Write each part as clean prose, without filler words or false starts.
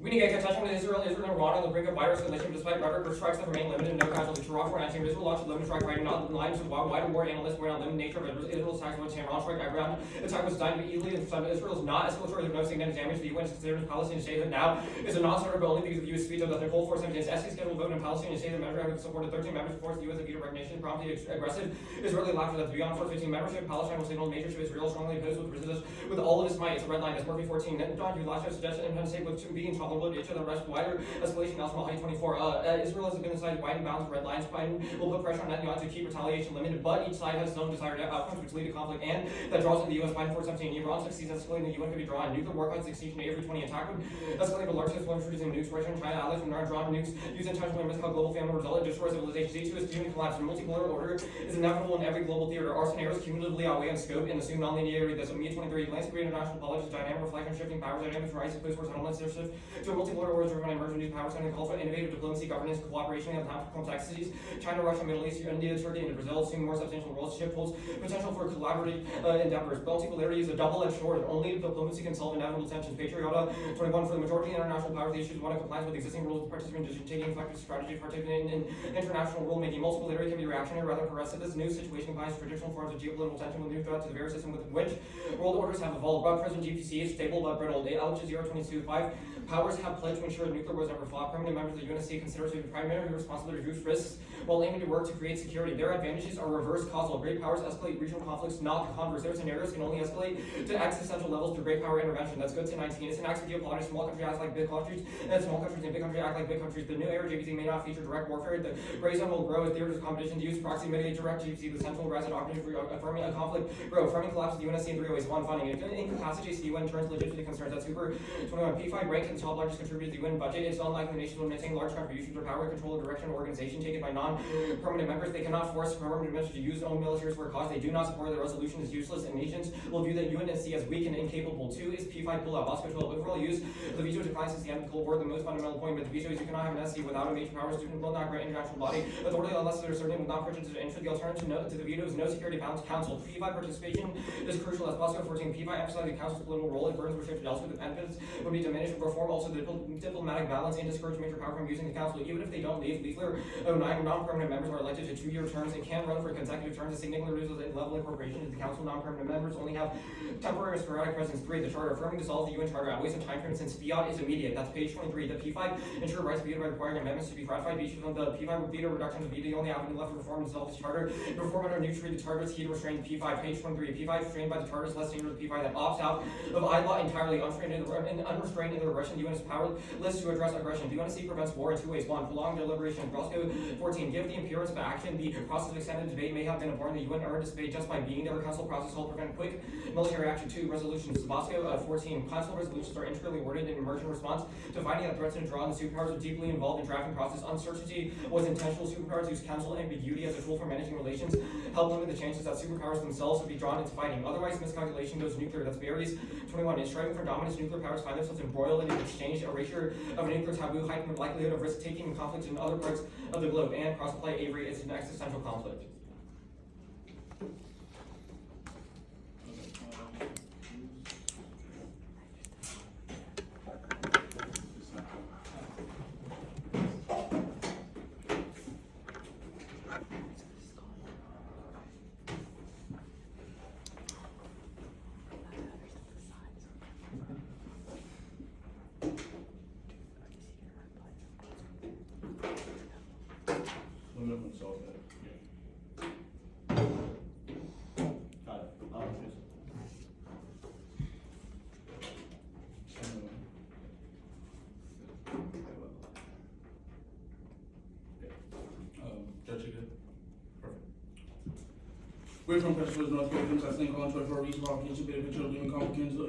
We need to get attention with Israel and Iran on the brink of virus escalation despite rhetoric or strikes that remain limited and no casualties. Toronto 419, Israel launched a limited strike fighting not in line with wider war analysts were on limited nature of Israel's attacks on Tehran strike. Iran attack was designed to be easily and Israel is not escalatory. There's no significant damage. The UN is considering Palestine to say that now is a non-starter, but only because of the U.S. veto that the Cold 417 is scheduled vote in Palestine to say the measure having supported 13 members to force the U.S. veto recognition promptly aggressive. Israeli laughter that beyond 415 membership, Palestine will signal major to Israel strongly opposed with all of its might. It's a red line. It's Murphy 14. John, you last year suggested and say with to be intolerable to each other rest wider escalation elsewhere. 24. Israel has been decided to widen bounds of red lines. Biden will put pressure on Netanyahu to keep retaliation limited, but each side has its own desired outcomes which lead to conflict and that draws in the U.S. Biden 417. Iran succeeds escalating the UN could be drawn. Nuclear war on 16 to every 20 attack would escalate to large scale introducing nukes. Russia and China allies from our drawn nukes use intentionally risk how global famine result. It destroys civilization. Z2 is doomed to collapse. A multipolar order is inevitable in every global theater. Our scenarios cumulatively outweigh in scope and assume non-linearity. That's ME 23. Landscape international politics, dynamic reflection, shifting powers, dynamics rise to post-war settlements, their shift to a multipolar order driven by emerging new powers and call for innovative diplomacy, governance, cooperation, and complexities. China, Russia, Middle East, India, Turkey, and Brazil assume more substantial roles. Shift holds potential for collaborative endeavors. Multipolarity is a double-edged sword. Only diplomacy can solve inevitable tensions. Patriota 21 for the majority of international powers. The issue is one of compliance with existing rules of participation, taking effective strategy, participating in international rulemaking. Multipolarity can be reactionary rather progressive. This new situation combines traditional forms of geopolitical tension with new threats to the very system with which world orders have evolved. But present GPC is stable but brittle. Al 022.5 powers have pledged to ensure nuclear wars never flop. Permanent members of the UNSC consider to be primarily responsible to reduce risks while aiming to work to create security. Their advantages are reverse causal. Great powers escalate regional conflicts, not the converse. Their scenarios can only escalate to existential levels through great power intervention. That's good to 19. It's an act of geopolitics. Small countries act like big countries, and small countries and big countries act like big countries. The new era GPC may not feature direct warfare. The gray zone will grow as theaters of competition to use proxy mitigate direct GPC. The central resident opportunity for affirming a conflict grow. Affirming collapse of the UNSC in 3 ways. 1. Funding. It incapacitates the UN, turns legitimate concerns. That's super 21. P5 ranked the top largest contributor to the UN budget. It's unlikely the nation will maintain large contributions or power, control, direction, or organization taken by non-permanent members. They cannot force permanent members to use their own militaries for a cause they do not support. The resolution is useless, and nations will view the UNSC as weak and incapable. 2 is P5 pullout. Moscow 12. Overall use the veto declines since the end of the Cold War. The most fundamental point, but the veto is you cannot have an SC without a major power. Student will not grant international body authority unless there is certainty will not purchase to enter. The alternative to the veto is no security council. P5 participation is crucial as Moscow 14. P5 emphasizes the council's political role. It burdens were shifted elsewhere. The benefits would be diminished. Reform also the diplomatic balance and discourage major power from using the council. Even if they don't leave, Leafler 09 non-permanent members are elected to 2-year terms and can't run for consecutive terms. It significantly reduces the level of incorporation into the council. Non-permanent members only have temporary and sporadic presence. 3. The charter. Affirming dissolve the UN charter at waste of time frame since fiat is immediate. That's page 23. The P5 ensure rights veto by requiring amendments to be ratified. The P5 veto reduction to veto the only avenue left to reform and dissolve this charter. To reform under new treaty, the charter is key to restrain the P5. Page 23. P5 restrained by the charter is less dangerous than the P5 that opts out of ILA entirely unrestrained in the regression. The UN is powerless to address aggression. The UNSC prevents war in 2 ways. 1. Prolonged deliberation. Roscoe 14. Give the appearance of action. The process of extended debate may have been important. The UN earned its debate just by being there. Council process will prevent quick military action. 2. Resolutions. Moscow 14. Council resolutions are integrally worded in emergent response to finding that threats and draw and the superpowers are deeply involved in drafting process. Uncertainty was intentional. Superpowers use council ambiguity as a tool for managing relations. Help limit the chances that superpowers themselves will be drawn into fighting. Otherwise, miscalculation goes nuclear. That's Barry's 21. In striving for dominance, nuclear powers find themselves embroiled in an exchange, erasure of a nuclear taboo, heightened likelihood of risk-taking and conflict in other parts of the globe. And cross-supply Avery is an existential conflict. We're from Preston, North Carolina, I think on for a reasonable application, bit of picture of doing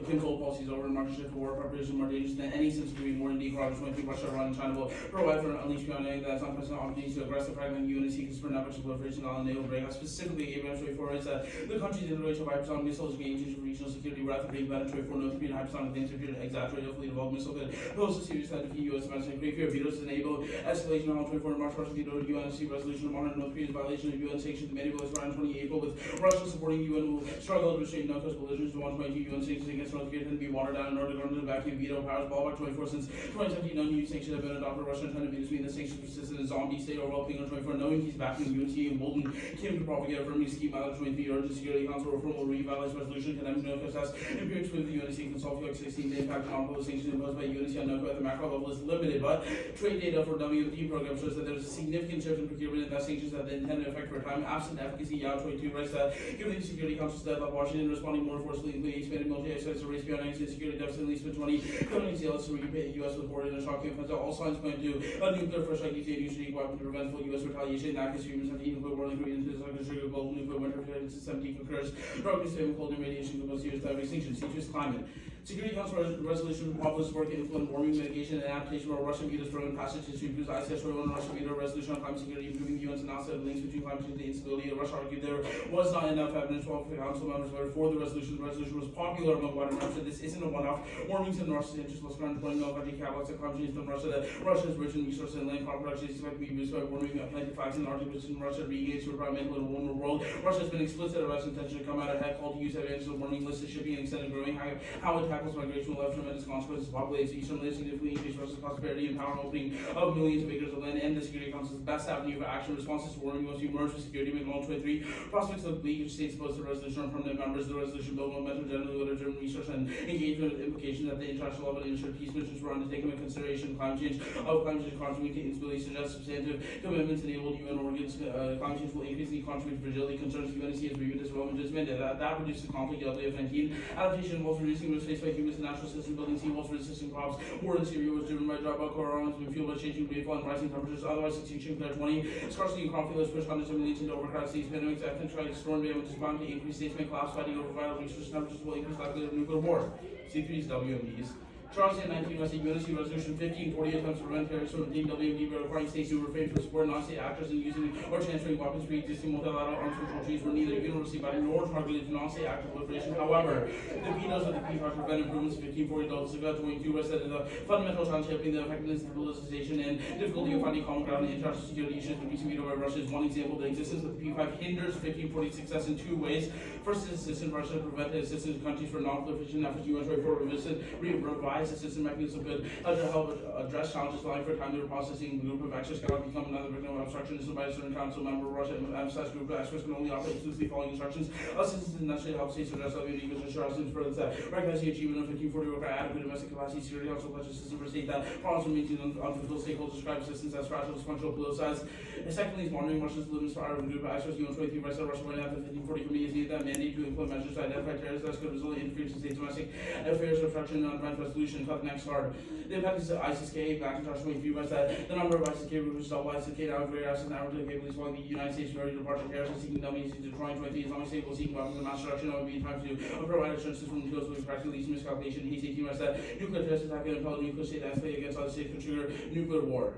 Kim's old policies over in market shift for war preparation more dangerous than any sense of doing more indeed progress when people are running China will provide for an unleashed beyond anything that's not present opportunities to aggressive fragment UNSC can spur networks of proliferation on the break. Specifically, eventually for is that the country's integration of hypersonic missiles game change for regional security rather than being penetrated for North Korean hypersonic things appear to exaggerate a fleet of missile could pose a serious threat to the U.S. domestic great fear vetoes enable escalation on 24 March 1st veto UNSC resolution of modern North Korea's violation of UN sanctions. The many votes around 20 April with Russia supporting UN will struggle to restrain North Korea's belligerence to 122 UN sanctions against North Korea can be watered down in order to garner the vacuum veto powers. Ball by 24 since 2017, no new sanctions have been adopted. Russia trying to be between the sanctions persist in a zombie state or well on 24, knowing he's backing UNC and Bolton Kim to propagate a firmly scheme out of 23 urgent security council reform will revitalize resolution condemning North Korea's appearance with the UNC and Southlake 16. The impact on all sanctions imposed by UNC on North Korea at the macro level is limited, but trade data for WMD program shows that there's a significant shift in procurement and that sanctions have the intended effect for a time. Absent efficacy, Yao 22 writes that given the Security Council's deadlock, Washington responding more forcefully, including expanded military exercises to race beyond and security deficit at least for 20, coming to repay the U.S. with horror in a shocking offense. All signs point to a nuclear first strike, using a new strategic weapon to prevent full U.S. retaliation. In accuracy, humans have nuclear war in into the second trigger global nuclear winter of 2017 concurs. Drug use, stable cold and radiation, the most serious type of extinction. C2 climate. Security Council resolution proposed support to influence warming mitigation and adaptation for Russian vetoes program passage to improve ICS for one Russian veto resolution on climate security, improving the UN's analysis of links between climate change and instability. Russia argued there was not enough evidence. 12 council members voted for the resolution. The resolution was popular among wider members. Said this isn't a one-off. Warming's in Russia's interest. Let's current deploying no country catalysts of climate change from Russia. That Russia is rich in resources and land crop production is expected to be boosted by warming. Plenty facts in the Arctic, which in Russia regains to environmental and warmer world. Russia has been explicit about its intention to come out ahead, called to use advantage of warming, listed shipping and extended growing. How it tackles migration will have tremendous consequences. Populates eastern lands significantly increase Russia's prosperity and power, opening of millions of acres of land, and the Security Council's best avenue for action. Responses to warming must emerge with security. Make all 23 prospects of bleak states post the resolution on permanent members. The resolution build momentum generally literature and research and engagement with implication that the international level and ensure peace missions were undertaken with consideration climate change contributing to instability, suggest substantive commitments enabled UN organs. Climate change will increasingly contribute to fragility concerns UNC has reviewed this development judgment that reduces the conflict of 19. Adaptation involves reducing risk faced by humans and natural systems, building seawalls, resistant crops. War in Syria was driven by drought, corona has been fueled by changing rainfall and rising temperatures. Otherwise, extinction clear 20. Scarcity and conflict has pushed hundreds of millions into overcrowded states. Pandemics, ethnic strikes, storm damage is bound to increase. States may collapse, fighting over vital resources. Temperatures will increase likelihood of nuclear war. C3's WMDs. Charles 19 West UNSC Resolution 1540 attempts to prevent terrorists from obtaining WMD by requiring states to refrain from support non-state actors in using or transferring weapons for existing multilateral arms control treaties were neither universally binding nor targeted to non-state actor proliferation. However, the vetoes of the P5 prevent improvements in 1540 22 West that the fundamental challenge shaping the effectiveness of stabilization and difficulty of finding common ground in international security issues. The recent veto by Russia is one example. The existence of the P5 hinders 1540 success in two ways. First, is assistance Russia to prevent the assistance to countries for non-proliferation efforts. UN 24 revised assistance mechanism could to help address challenges lying for time. They were processing group of experts cannot become another victim of obstructionism by a certain council member. Russia emphasized group of experts can only operate exclusively following instructions. Assistance is necessary to help states address WMD because ensure assistance further that recognizing achievement of 1540 require adequate domestic capacity. Security also pledges assistance for state that problems are maintained unfulfilled. Stakeholders describe assistance as fragile, dysfunctional, political size. And secondly, is monitoring Russia's limits for our group of experts. UN 23 Russia running out the 1540 committee is needed that mandate to implement measures to identify terrorists that could result in interference in state domestic affairs, obstruction, and unprevent resolution. Cut next hard. The impact is ISIS-K, back in Joshua 23 was that the number of ISIS-K groups double ISIS-K now greater as an average of police following the United States Military Department of Terrorism seeking dummies into Detroit 23 Islamic State will seek weapons of mass destruction. It would be time to provide assurances from the with practically least miscalculation. He's 18 was that nuclear terrorist attack and impel nuclear state escalate against other states could trigger nuclear war.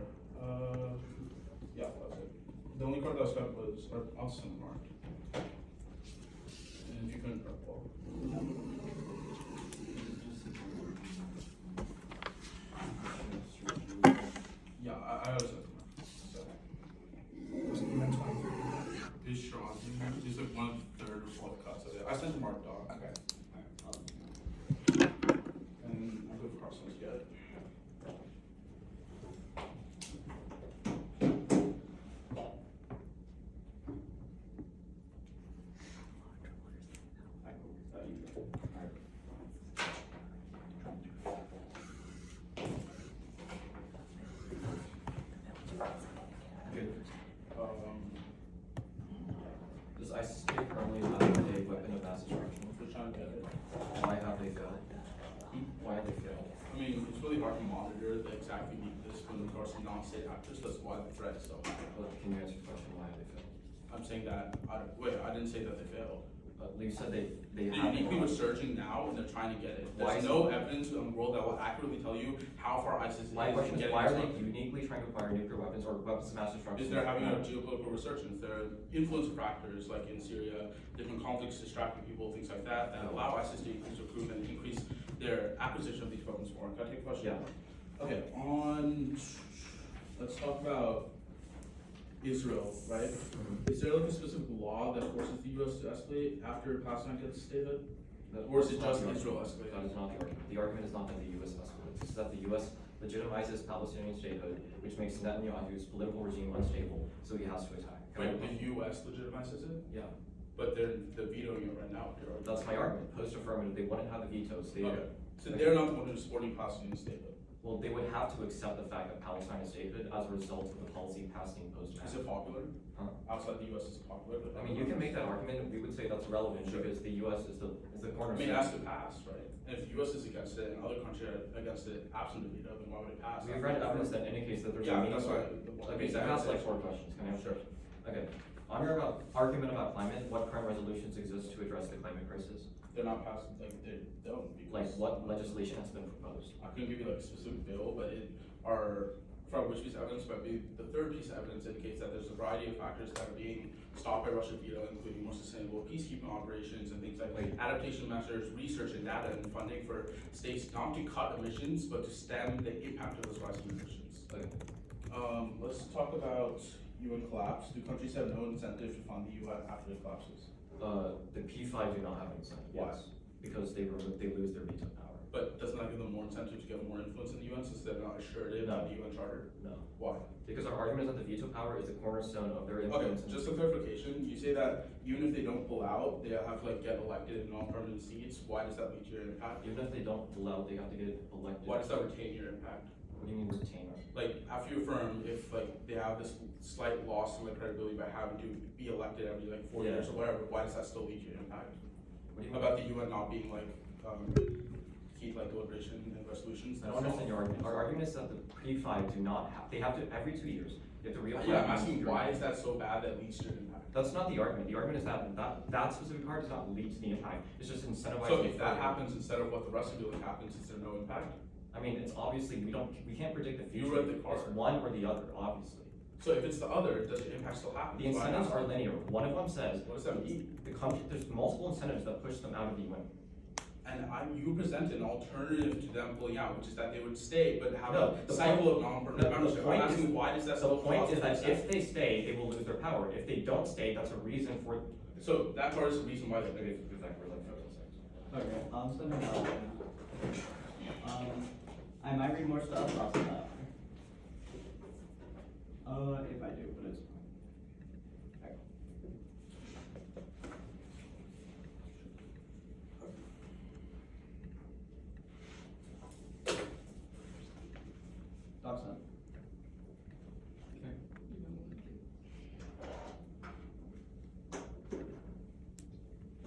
Yeah, that's it. The only card that was cut was awesome marked. And if you couldn't well. Yeah, I was so. He's strong. He's like 1/3 or 4th cuts of it. I sent him Mark Dog. Okay. And I put cross ones together. Does ISIS currently have a weapon of mass destruction? We're trying to get it. Why have they failed? Why have they failed? I mean, it's really hard to monitor the exact uniqueness when it comes to non-state actors. That's why the threat is so high. Well, can you answer the question? Why have they failed? I'm saying that. I didn't say that they failed. You said they They're have uniquely researching now and they're trying to get it. Why There's no evidence in the world that will accurately tell you how far ISIS is. My question is, getting why are this they weapon. uniquely trying to acquire nuclear weapons or weapons of mass destruction? Is they're having a geopolitical resurgence. There are influence factors like in Syria, different conflicts distracting people, things like that, that allow ISIS to increase recruitment and increase their acquisition of these weapons more. Can I take a question? Yeah. Okay, let's talk about Israel, right? Is there like a specific law that forces the U.S. to escalate after Palestine gets statehood? Or is it just Israel escalating? That is not the argument. The argument is not that the U.S. escalates. It's that the U.S. legitimizes Palestinian statehood, which makes Netanyahu's political regime unstable, so he has to attack. Wait, the U.S. legitimizes it? Yeah. But they're vetoing it right now. That's my argument. Post-affirmative, they wouldn't have the veto. So Okay. So they're not the one who's supporting Palestinian statehood. Well, they would have to accept the fact that Palestine is statehood as a result of the policy passing post-affirmative. Is it popular? Huh? Outside the U.S. is it popular? I mean, you can make that argument. We would say that's relevant because the U.S. is the I cornerstone. mean, it has to pass, right? And if the U.S. is against it and other countries are against it, absent the veto, then why would it pass? We've read evidence that indicates that there's Yeah, a that's meaningful. why. Okay, so I asked like 4 questions. Can I answer? Sure. Okay. On your argument about climate, what current resolutions exist to address the climate crisis? They're not passed, like, they don't. Like Because what legislation has been proposed? I couldn't give you like a specific bill, but from which piece of evidence, but the third piece of evidence indicates that there's a variety of factors that are being stopped by Russian veto, including more sustainable peacekeeping operations and things like adaptation measures, research and data, and funding for states not to cut emissions, but to stem the impact of those rising emissions. Okay. Let's talk about UN collapse. Do countries have no incentive to fund the UN after it collapses? The P5 do not have an incentive. Why? Yes. Because they lose their veto power. But doesn't that give them more incentive to get more influence in the UN since they're not assured in No. the UN Charter? No. Why? Because our argument is that the veto power is the cornerstone of their Okay, influence. just a clarification. You say that even if they don't pull out, they have to like get elected in non-permanent seats. Why does that lead to your impact? Even if they don't pull out, they have to get elected. Why does that retain your impact? What do you mean retainer? Like after you affirm, if like they have this slight loss in like credibility by having to be elected every like 4 years or whatever, why does that still lead to your impact? What do you mean? About the UN not being like keep like deliberation and resolutions. I don't understand your argument. Our argument is that the P5 do not have, they have to, every 2 years, they have to reapply. Yeah, I'm asking why is that so bad that leads to your impact? That's not the argument. The argument is that specific part does not lead to the impact. It's just incentivizing. So if that happens instead of what the rest of the like happens, is there no impact? I mean, it's obviously, we can't predict the future. You read the card. It's one or the other, obviously. So if it's the other, does the impact still happen? The incentives are linear. One of them says, What does that mean? the country, there's multiple incentives that push them out of the UN. And you presented an alternative to them pulling out, which is that they would stay, but have No, a the cycle point- of non-permanent no, the membership. point I'm asking is- why does that The still point is cause that if they stay, they will lose their power. If they don't stay, that's a reason for. So that part is the reason why they Okay, leave. exactly, we're like 15 seconds. Okay, so now, I might read more stuff, probably not. If I do, but it's fine. Okay. Doc's done.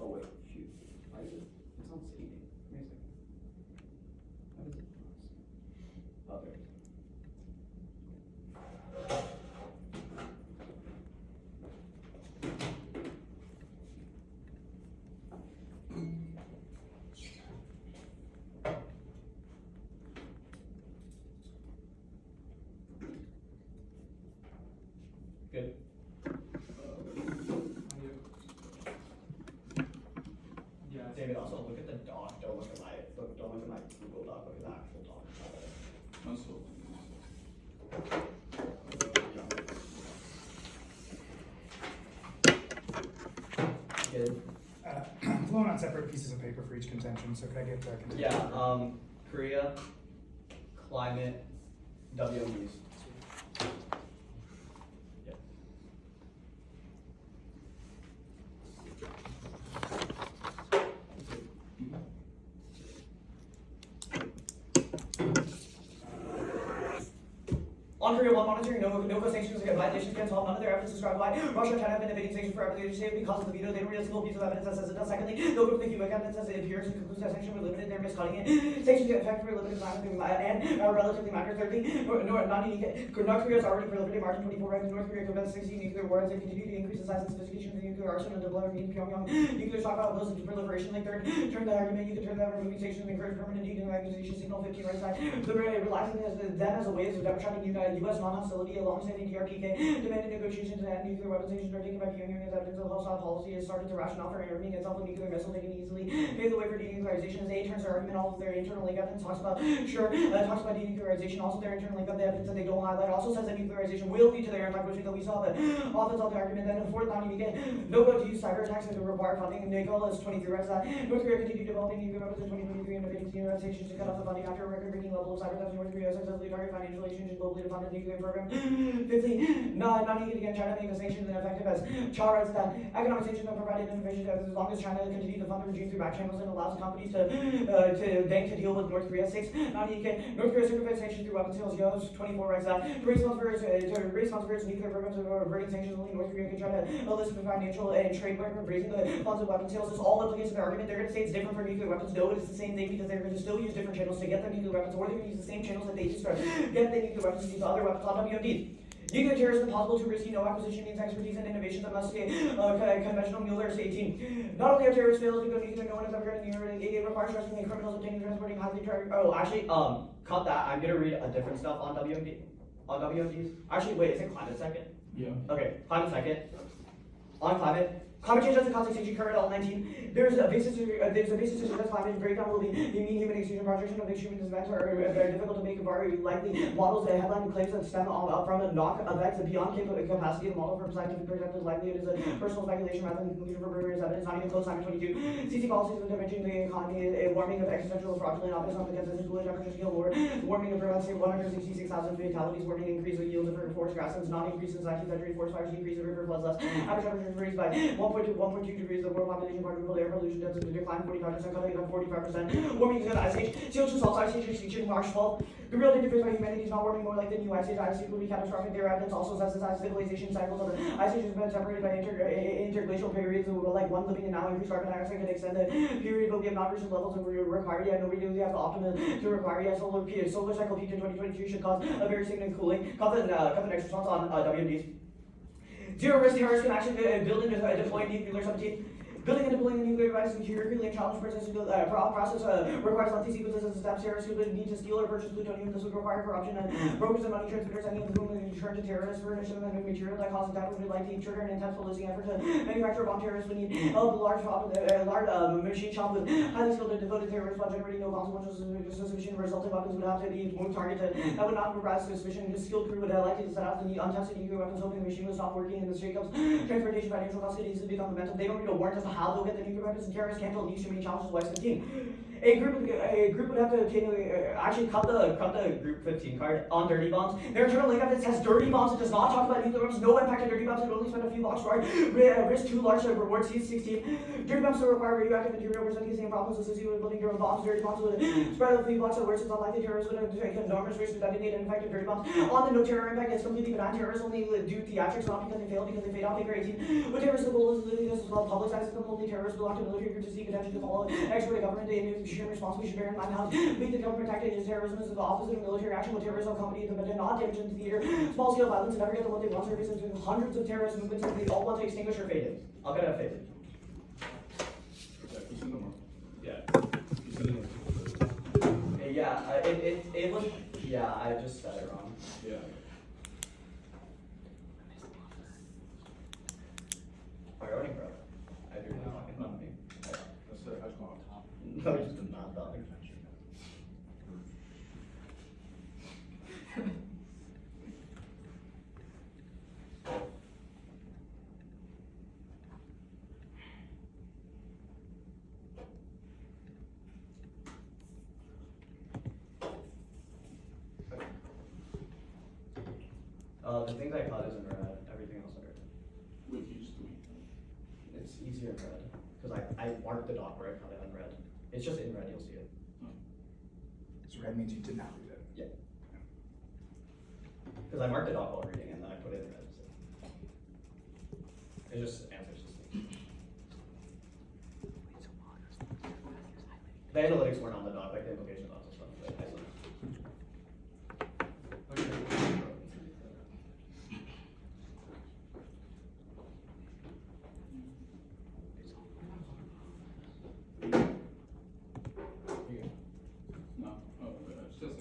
Oh wait, shoot. Why is it? It's not saving. Wait a second. How does it pause? Oh, there it is. Good. Yeah, David, also look at the doc, don't look at my Google Doc, look at the actual doc. That's cool. Good. I'm flowing on separate pieces of paper for each contention, so could I get the contention? Yeah, Korea, climate, WMDs. Yep. On Korea, while monitoring no sanctions against violations against all, none of their evidence described why Russia and China have been evading sanctions forever. They say because of the veto, they don't realize a single piece of evidence that says it does. Secondly, no group of the UN cabinet says it appears and concludes that sanctions were limited, they're miscutting it. Sanctions get effective for limited time and are relatively minor. Thirdly, North Korea has already proliferated March 24 ranks. North Korea commits 16 nuclear wars and continue to increase the size and sophistication of the nuclear arsenal and developing Pyongyang nuclear stockpile wills into proliferation. Like third, during the argument, you can turn that removing sanctions and encourage permanent denuclearization signal 15 right side. The relies on this then as a way of democratic U.S. non non-hostility, alongside DRPK, demanded negotiations to end nuclear weapons stations are taken by Pyongyang as evidence of hostile policy has started to rationale for arming itself with nuclear missiles. They can easily pave the way for denuclearization. As A turns their argument, all of their internal link evidence talks about denuclearization. Also, their internal link of the evidence that they don't highlight also says that nuclearization will lead to their anti-pushing that we saw. But offense of the argument. Then fourth, no go to use cyber attacks that require funding. And Nicholas 23 writes that North Korea continued developing nuclear weapons in 2023 and defeating the United States to cut off the funding after a record-breaking level of cyber theft. North Korea successfully targeted financial exchange and globally to fund its nuclear program. Fifthly, not needed again, China making the sanctions ineffective. As Cha writes that economic sanctions have provided innovation as long as China continues to fund the regime through back channels and allows the companies to bank to deal with North Korea. 6, not needed. North Korea circumvents sanctions through weapons sales. Yos 24 writes that to raise funds for its nuclear programs of averting sanctions, only North Korea can try to elicit financial and trade by raising the funds of weapons sales. This all implicates their argument. They're going to say it's different for nuclear weapons. No, it is the same thing because they're going to still use different channels to get the nuclear weapons, or they're going to use the same channels that they use to get the nuclear weapons using other weapons on WMDs. Nuclear terrorism possible to risky no acquisition means expertise and innovation that must be conventional Mueller's 18. Not only have terrorists failed to go nuclear, no one has ever gotten near it. It requires trusting the criminals obtaining transporting highly charged. Oh, actually, cut that. I'm gonna read a different stuff on WMD. On WMDs. Actually, wait, is it climate second? Yeah. Okay, climate second. On climate. Climate change as a context agent current L19. There's a basis to suggest climate breakdown will be the mean human extinction projection of extreme events are very difficult to make very likely. Models that headline claims that stem from a knock effects beyond capacity of the model for scientific perspective is likely it is a personal speculation rather than conclusion for rigorous evidence. Not even close. Climate 22. CC policies of intervention in the economy, a warming of existential fraudulent optimism against this cooling temperature scale lower, warming of prevents 166,000 fatalities, warming increase of yield of forest grasslands, not increase in 19th century forest fires, decrease of river floods less, average temperature increased by 1.2 degrees, the world population quadrupled, air pollution density declined 45%, cutting up 45%, warming is an ice age, CO2 salts, ice age extinction, March 12th. The real danger faced by humanity is not warming more like the new ice age. Ice age will be catastrophic. Their evidence also says that civilization cycles of the ice age has been separated by interglacial periods, like one living and now increased carbon dioxide can extend the period, but we have not reached the levels of required yet. Nobody really has the optimum to require yet. Solar cycle peaked in 2023 should cause a very significant cooling. Cut the next response on WMDs. Zero risk terrorists can actually build and deploy nuclear 17. Building and deploying a nuclear device is a curricular challenge process requires lengthy sequences of steps. Terrorists who need to steal or purchase plutonium. This would require corruption and brokers and money transmitters, any of whom would turn to terrorists for shipment of material that causes death would likely trigger an intense policing effort to manufacture a bomb. Terrorists would need help a large machine shop with highly skilled and devoted terrorists while generating no consequential suspicion. Resulting weapons would have to be moved targeted that would not arouse suspicion. A skilled crew would likely to set out the untested nuclear weapons, hoping the machine would stop working in the shakeups. Transportation, financial costs needs to become momentum. They don't need a warrant as to how they'll get the nuclear weapons, and terrorists can't build too many challenges less than 15. A group would have to obtain actually cut the group 15 card on dirty bombs. Their internal link evidence has dirty bombs. It does not talk about nuclear weapons. No impact on dirty bombs. It only spend a few blocks for risk too large to reward C16. Dirty bombs still require radioactive material presenting the same problems associated with building their own bombs. Dirty bombs would spread a few blocks at worst. It's unlikely terrorists would take enormous risks to detonate and infect dirty bombs. On the no terror impact, it's completely benign. Terrorists only do theatrics not because they fail, because they fade out. Figure 18. With terrorists, the goal is literally just as well publicizing them. Only terrorists belong to military groups to seek attention to follow expert government. They ensure response. We should bear in mind how big the government tactic is. Terrorism is the opposite of military action. With terrorism accompanied them, but did not damage into theater. Small scale violence and never get the what they want. Service into hundreds of terrorist movements and they all want to extinguish or fade it. I'll get a fade. Yeah, it was. Yeah, I just said it wrong. Yeah. Priority, bro. I do not fucking love me. That's the high call. No, you just did not though. The things I cut is in red, everything else in red. Wait, you just tweet. It's easier in red, because I marked the doc where I cut it in red. It's just in red, you'll see it. So red means you did not read it. Yeah. Because I marked the doc while reading and then I put it in red. So. It just answers this thing. The analytics weren't on the doc, like the implication docs and stuff, but I still. No. Oh, it's just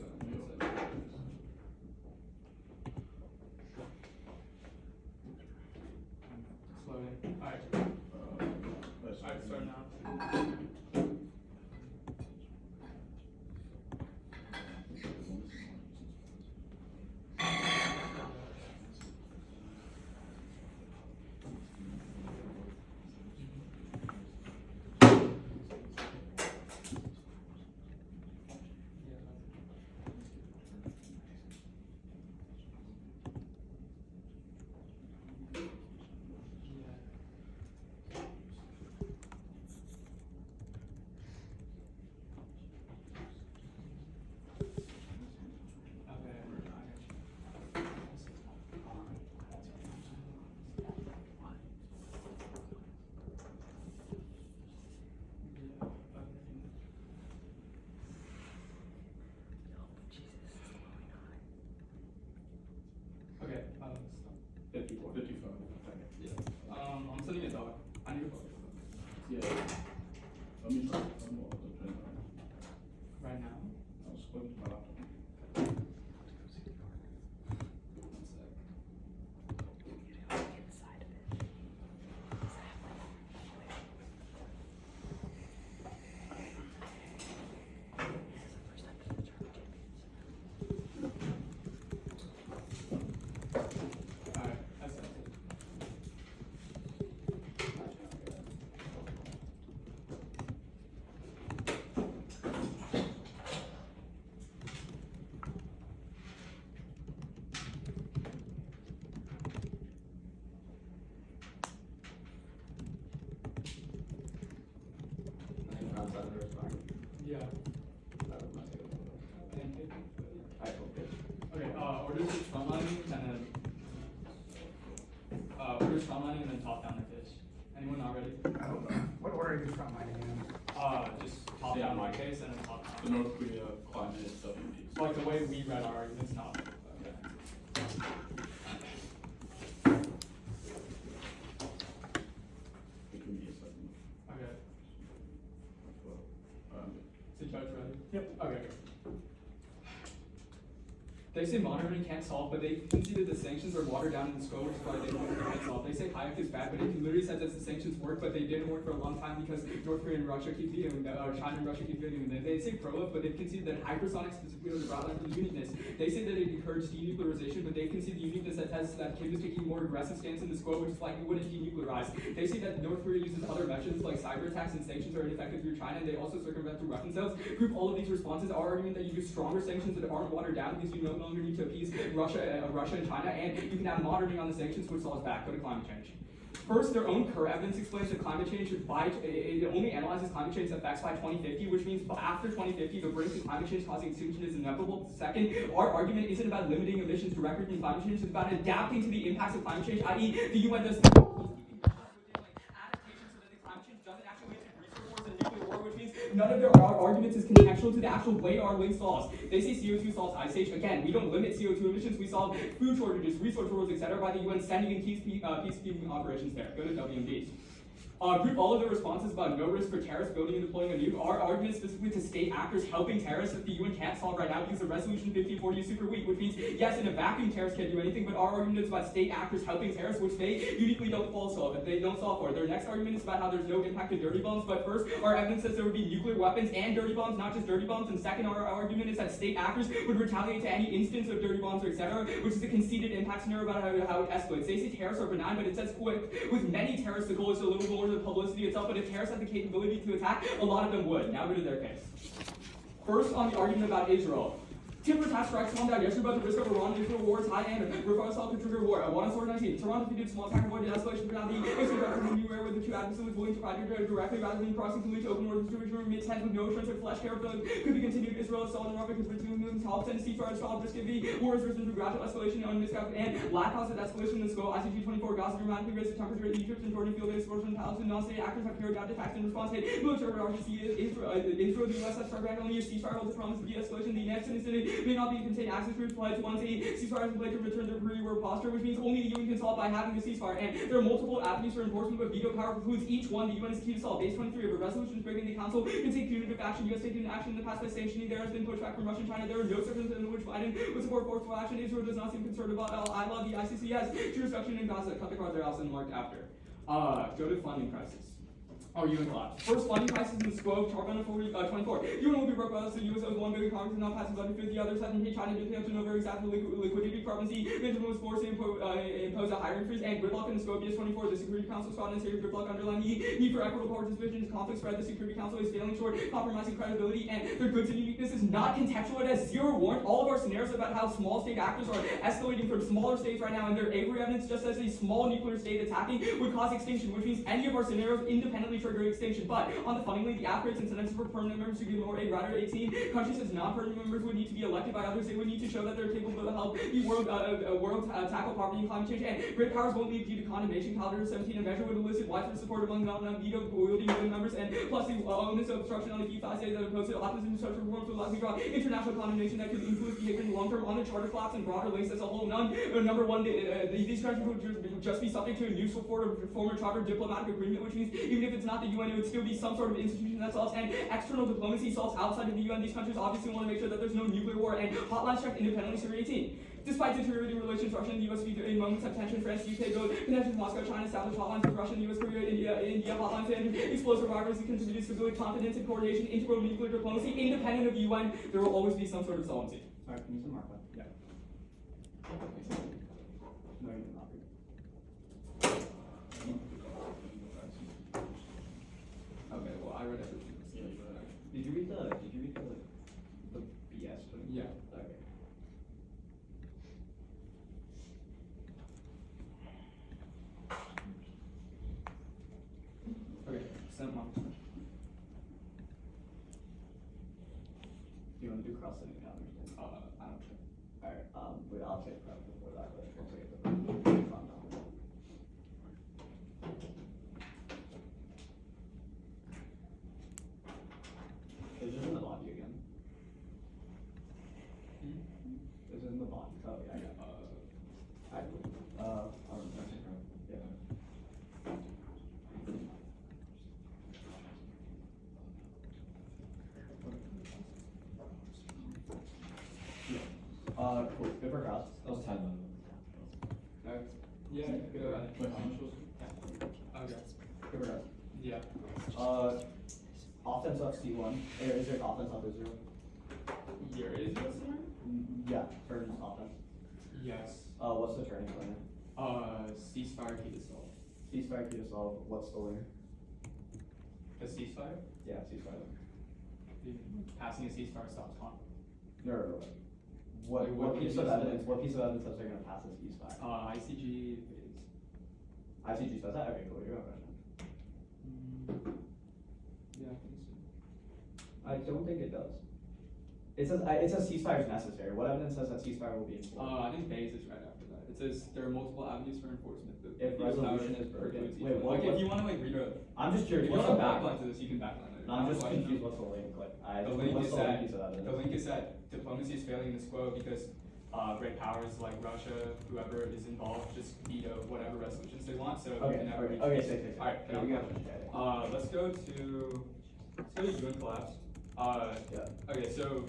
outside of the response. Yeah. That was my take. Thank you. I hope it. Okay, orders for frontlining and then orders frontlining and then top down like this. Anyone not ready? I don't know. What order are you frontlining in? Just top down my case and then top The down. North Korea climate WP. Like the way we read our arguments, not. Okay. It can be a second. Okay. Um, Is the judge ready? Yep. Okay, good. They say monitoring can't solve, but they concede that the sanctions are watered down in the scope, which is why they can't solve. They say Hayek is bad, but it literally says that the sanctions work, but they didn't work for a long time because North Korea and Russia keep vetoing them, China and Russia keep vetoing them. They say pro-love, but they've conceded that hypersonic specifically was the route line for the uniqueness. They say that it encouraged denuclearization, but they've conceded the uniqueness that has that Kim is taking a more aggressive stance in the scope, which is like it wouldn't denuclearize. They say that North Korea uses other methods like cyber attacks and sanctions are ineffective through China, and they also circumvent through weapon sales. Group all of these responses. Our argument that you use stronger sanctions that aren't watered down because you no longer need to appease Russia and China, and you can have monitoring on the sanctions, which falls back. Go to climate change. First, their own curve evidence explains that climate change it only analyzes climate change effects by 2050, which means after 2050, the brink of climate change causing extinction is inevitable. Second, our argument isn't about limiting emissions directly from climate change, it's about adapting to the impacts of climate change, i.e., the UN does none of their arguments is contextual to the actual way our link solves. They say CO2 solves ice age. Again, we don't limit CO2 emissions. We solve food shortages, resource shortages, etc. by the UN sending in peacekeeping operations there. Go to WMDs. Group all of their responses about no risk for terrorists building and deploying a nuke. Our argument specifically to state actors helping terrorists that the UN can't solve right now because the resolution 1540 is super weak, which means, yes, in a vacuum, terrorists can't do anything, but our argument is about state actors helping terrorists, which they uniquely don't solve. They don't solve for. Their next argument is about how there's no impact to dirty bombs, but first, our evidence says there would be nuclear weapons and dirty bombs, not just dirty bombs, and second, our argument is that state actors would retaliate to any instance of dirty bombs, or etc., which is a conceded impact scenario about how it escalates. They say terrorists are benign, but it says with many terrorists, the goal is a little more than publicity itself, but if terrorists had the capability to attack, a lot of them would. Now go to their case. First, on the argument about Israel. Timber task strikes calmed down yesterday about the risk of Iran nuclear war is high and Rafah could trigger war. One on 19. Tehran defeated small attack avoided escalation but now the Israel from a new era where the two adversaries willing to fight directly rather than crossing to lead to open war distribution mid-10 with no assurance of flesh care could be continued. Israel is still in Iraq because between movements help Tennessee charge solid risk of the war has risen through gradual escalation on miscap and lack of escalation in the scope. ICG 24 Gaza dramatically raised the temperature in Egypt and Jordan field explosion Palestine non-state actors have carried out attacks in response. Military RGC Israel the US has started only a ceasefire holds promise of de-escalation. The next incident may not be contained access groups pledge once a ceasefire is in place to return to pre-war posture, which means only the UN can solve by having the ceasefire. And there are multiple avenues for enforcement, but veto power precludes each one. The UN is key to solve. Base 23 of a resolution breaking the council can take punitive action. US taking action in the past by sanctioning. There has been pushback from Russia and China. There are no circumstances in which Biden would support forceful action. Israel does not seem concerned about ILA. The ICC has jurisdiction in Gaza. Cut the card there, Alison marked after. Go to funding crisis. Our UN collapse. First, funding crisis in the scope, chart 24. UN will be broke by the US owes $1 billion. Congress is not passing budget for the other side, and China did to know very exactly liquidity currency. Benjamin was forced to impose a hiring freeze and gridlock in the scope. BS24, the Security Council Scotland serious gridlock underlying the need for equitable participation. Conflict spread. The Security Council is failing short, compromising credibility, and their goods and uniqueness is not contextual. It has zero warrant. All of our scenarios about how small state actors are escalating from smaller states right now, and their Avery evidence just says a small nuclear state attacking would cause extinction, which means any of our scenarios independently trigger extinction. But on the funding lead, the upgrades incentives for permanent members to give more aid. Rather, 18 countries as non-permanent members would need to be elected by others. They would need to show that they're capable of help the world tackle poverty and climate change. And great powers won't leave due to condemnation. Calendar 17, a measure would elicit widespread support among non-veto-wielding UN members, and plus the onus of obstruction on the key five states that oppose it. Opposition to such reforms would likely draw international condemnation that could influence behavior in the long term on the charter collapse and broader links as a whole. Number one, these countries would just be subject to a new former charter diplomatic agreement, which means even if it's not the UN, it would still be some sort of institution that solves, and external diplomacy solves outside of the UN. These countries obviously want to make sure that there's no nuclear war, and hotlines checked independently. Survey 18. Despite deteriorating relations, Russia and the US in moments of tension, France, UK go connections with Moscow, China established hotlines with Russia, the US, Korea, India hotlines, and explosive rivalries that contribute to stability, confidence, and coordination, integral nuclear diplomacy, independent of the UN. There will always be some sort of solvency. Sorry, can you use the mark button? Yeah. No, you're not. Okay. Well, I read everything. Did you read the BS thing? Yeah. Okay. Okay. Sent one. you want to do cross sitting down or something? I don't care. Alright, wait, I'll take prep before that, but once I get the prep, calm down. Is it in the body again? Is it in the body? Oh, yeah, I got it. I don't know. Yeah. Cool, good for cross. That was 10 though. Alright. Yeah, go ahead. Wait, how much was it? Okay. Good for cross. Yeah. Offense up C1. Is there offense up Israel? Here is your center? Yeah, turn offense. Yes. What's the turning point? Ceasefire key to solve. Ceasefire key to solve. What's the winner? The ceasefire? Yeah, ceasefire. Passing a ceasefire stops conflict. No. What piece of evidence? What piece of evidence says they're gonna pass this ceasefire? ICG is. ICG says that. Okay, cool. You're on question. Yeah, I think so. I don't think it does. It says ceasefire is necessary. What evidence says that ceasefire will be enforced? I think Bayes is right after that. It says there are multiple avenues for enforcement. If resolution is broken. Wait, what? Like if you want to like read a. I'm just If curious. you What's want the to back? backline to this, you can backline it. No, I'm just confused. What's the link? Like, The link what's is the that link piece of evidence? the link is that diplomacy is failing in this quote because great powers like Russia, whoever is involved, just veto whatever resolutions they want. So we Okay. can never reach. Okay. Say. All right. Okay, we got it. Let's go to UN collapse. Yeah. Okay, so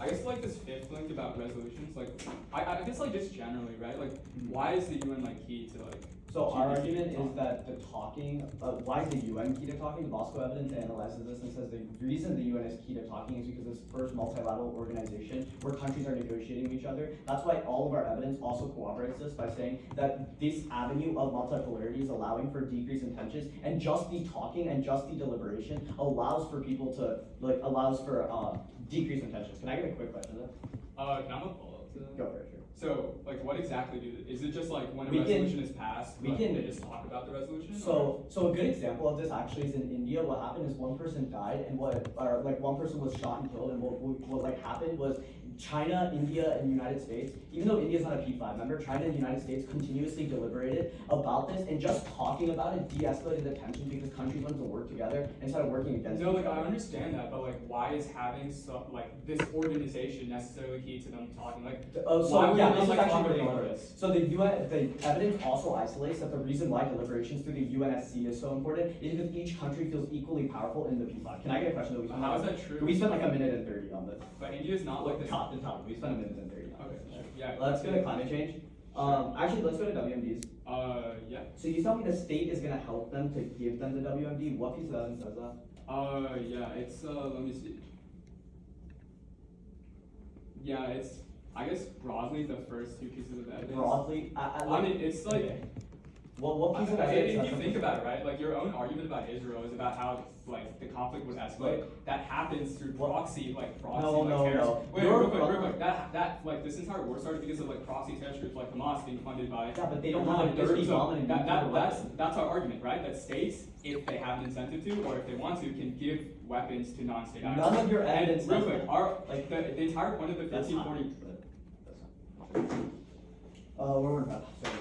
I guess like this fifth link about resolutions, like I guess like just generally, right? Like why is the UN like key to like? So keep our this argument talk? is that the talking, why is the UN key to talking? The Bosco evidence analyzes this and says the reason the UN is key to talking is because it's the first multilateral organization where countries are negotiating with each other. That's why all of our evidence also corroborates this by saying that this avenue of multipolarity is allowing for decrease in tensions, and just the talking and just the deliberation allows for people to, allows for decrease in tensions. Can I get a quick question though? Can I have a follow-up to that? Go for it, sure. So, like, what exactly is it just like when a We can- resolution is passed, we like, can- they just talk about the resolution? or- So a good example of this actually is in India. What happened is one person died, and one person was shot and killed, and what like happened was China, India, and the United States, even though India is not a P5 member, China and the United States continuously deliberated about this, and just talking about it de-escalated the tension because countries wanted to work together instead of working against No, each like other. I understand that, but like, why is having this organization necessarily key to them talking? Like, So why would yeah, they this is like actually talk really about important. this? So the evidence also isolates that the reason why deliberations through the UNSC is so important is because each country feels equally powerful in the P5. Can I get a question that we spent? How is that true? We spent like a minute and 30 on this. But India's not like the Top. We spent a minute and 30 on Okay, this. sure. Yeah. Let's go to climate change. Actually, let's go to WMDs. Yeah. So you tell me the state is gonna help them to give them the WMD. What piece of evidence says that? Yeah. It's let me see. Yeah, it's I guess broadly the first two pieces of evidence. Broadly, I mean, it's like. okay. What piece of evidence? If says you think something? about it, right, like your own argument about Israel is about how like the conflict would escalate. That happens through proxy, No, no. Wait, Your real quick. pro- That like this entire war started because of like proxy terrorist groups like Hamas being funded by. Yeah, but they don't Iran have and a dirty Israel. bomb and a nuclear weapon. That's our argument, right? That states, if they have an incentive to, or if they want to, can give weapons to non-state actors. None of your evidence And real says quick, that. our like the entire point of the That's not. 1540. That's not. Where we're at? Sorry.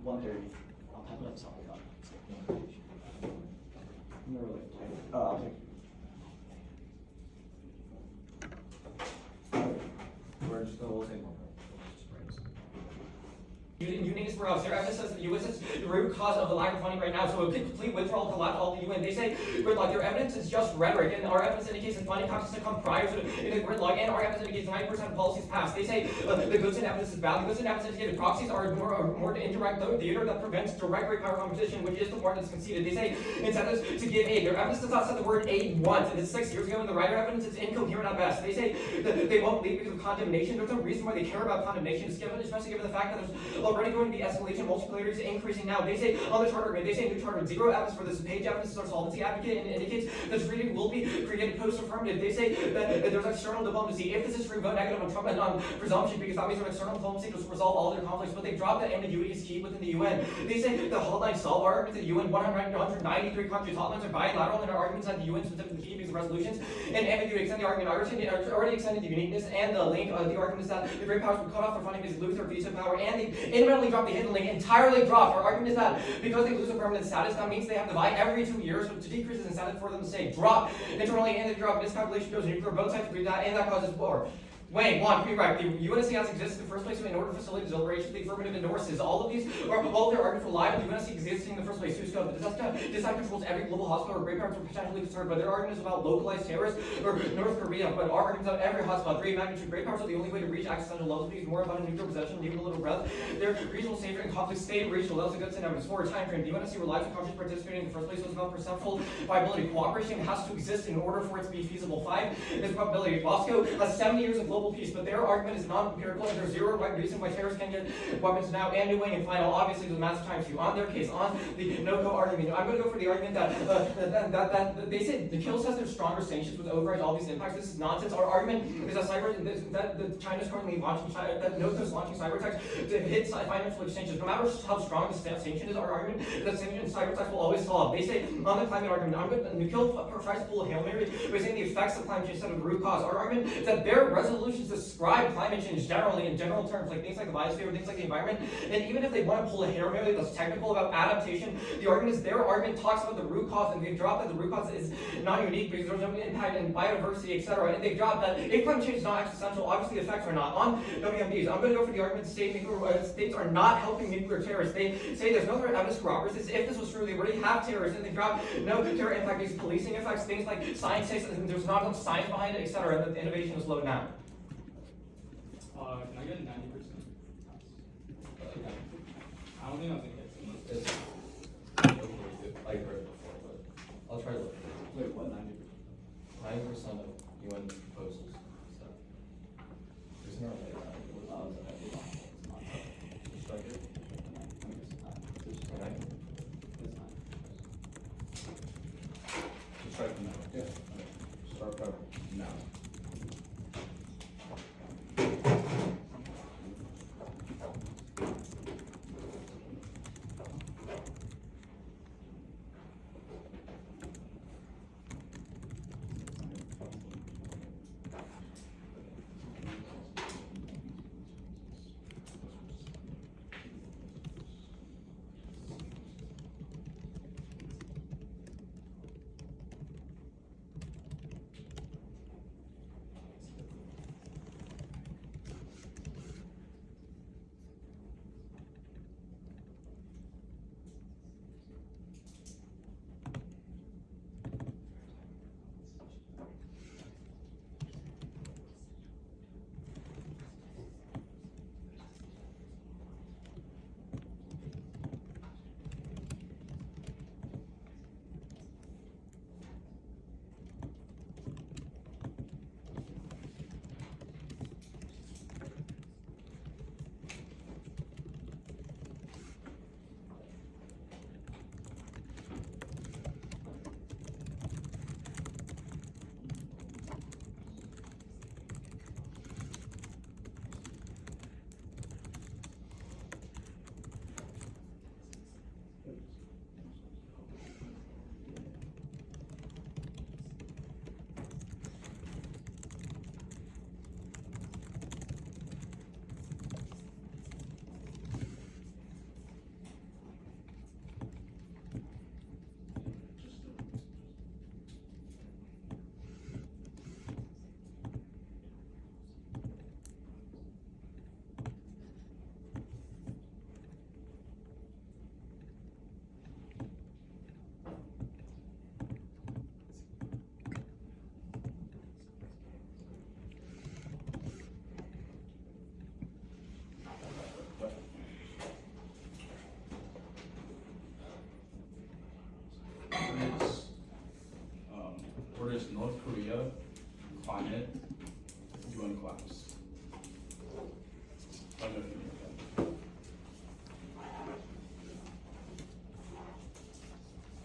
1:30. I'll type it up. Sorry about it. I'm gonna really type it. Oh, I'll take. We're just gonna, we'll take one. Unions for us. Their evidence says that the U.S. is the root cause of the lack of funding right now, so a complete withdrawal to left all the UN. They say gridlock. Their evidence is just rhetoric, and our evidence indicates that funding comes to come prior to the gridlock, and our evidence indicates 90% of policies passed. They say the goods and evidence is valid. The goods and evidence indicated proxies are more indirect theater that prevents direct great power competition, which is the part that's conceded. They say incentives to give aid. Their evidence does not say the word aid once, and it's 6 years ago, and the writer evidence is incoherent at best. They say that they won't leave because of condemnation. There's no reason why they care about condemnation, especially given the fact that there's already going to be escalation, multipliers increasing now. They say on the charter agreement, they say new charter, zero evidence for this. Page evidence is our solvency advocate and indicates that the treaty will be created post-affirmative. They say that there's external diplomacy. If this is true, vote negative on Trump and on presumption, because that means there's external diplomacy to resolve all their conflicts, but they dropped that ambiguity is key within the UN. They say the hotlines solve our arguments at the UN. 193 countries hotlines are bilateral, and our arguments at the UN specifically key because of resolutions and ambiguity extend the argument. Already extended the uniqueness and the link. The argument is that the great powers would cut off their funding because they lose their veto power, and they inadvertently dropped the hidden link, entirely dropped. Our argument is that because they lose their permanent status, that means they have to buy every 2 years, which decreases incentive for them to say drop internally, and they drop miscalculation goes nuclear. Both sides agree that, and that causes war. Wayne, one, correct. The UNSC has existed in the first place in order to facilitate deliberations. The affirmative endorses all of these, or all of their arguments rely on the UNSC existing in the first place. Design controls every global hospital where great powers are potentially concerned, but their argument is about localized terrorists or North Korea. But our argument is about every hotspot, 3 magnitude. Great powers are the only way to reach existential levels because more about a nuclear possession, even a little breath. Their regional safety and conflict stay regional levels of goods and evidence. 4 time frame. The UNSC relies on countries participating in the first place. So it's about perceptual viability. Cooperation has to exist in order for it to be feasible. 5 is probability. Moscow has 70 years of global peace, but their argument is non-empirical, and there's zero reason why terrorists can get weapons now. And New Wing and final, obviously, the massive times 2 on their case. On the no-go argument, I'm going to go for the argument that they say the kill says there's stronger sanctions with override all these impacts. This is nonsense. Our argument is that China's currently launching, that NOCO is launching cyber attacks to hit financial exchanges. No matter how strong the sanction is, our argument is that sanctions and cyber attacks will always solve. They say on the climate argument, I'm going to kill tries to pull a Hail Mary by saying the effects of climate change instead of the root cause. Our argument is that their resolutions describe climate change generally in general terms, like things like the biosphere, things like the environment, and even if they want to pull a Hail Mary that's technical about adaptation, the argument is their argument talks about the root cause, and they've dropped that the root cause is not unique because there's no impact in biodiversity, etc. And they've dropped that if climate change is not existential, obviously the effects are not. On WMDs, I'm going to go for the argument that states are not helping nuclear terrorists. They say there's no evidence corroborates this. If this was true, they already have terrorists, and they've dropped no terror impact because policing effects, things like science says there's not enough science behind it, etc. And that the innovation is low now. Can I get 90%? I don't think I'm gonna get it. I heard it before, but I'll try to look. Wait, what? 90%? 90% of UN proposals. So there's no way that strike it. Okay. Strike them now. Yeah. Start cover now. collapse.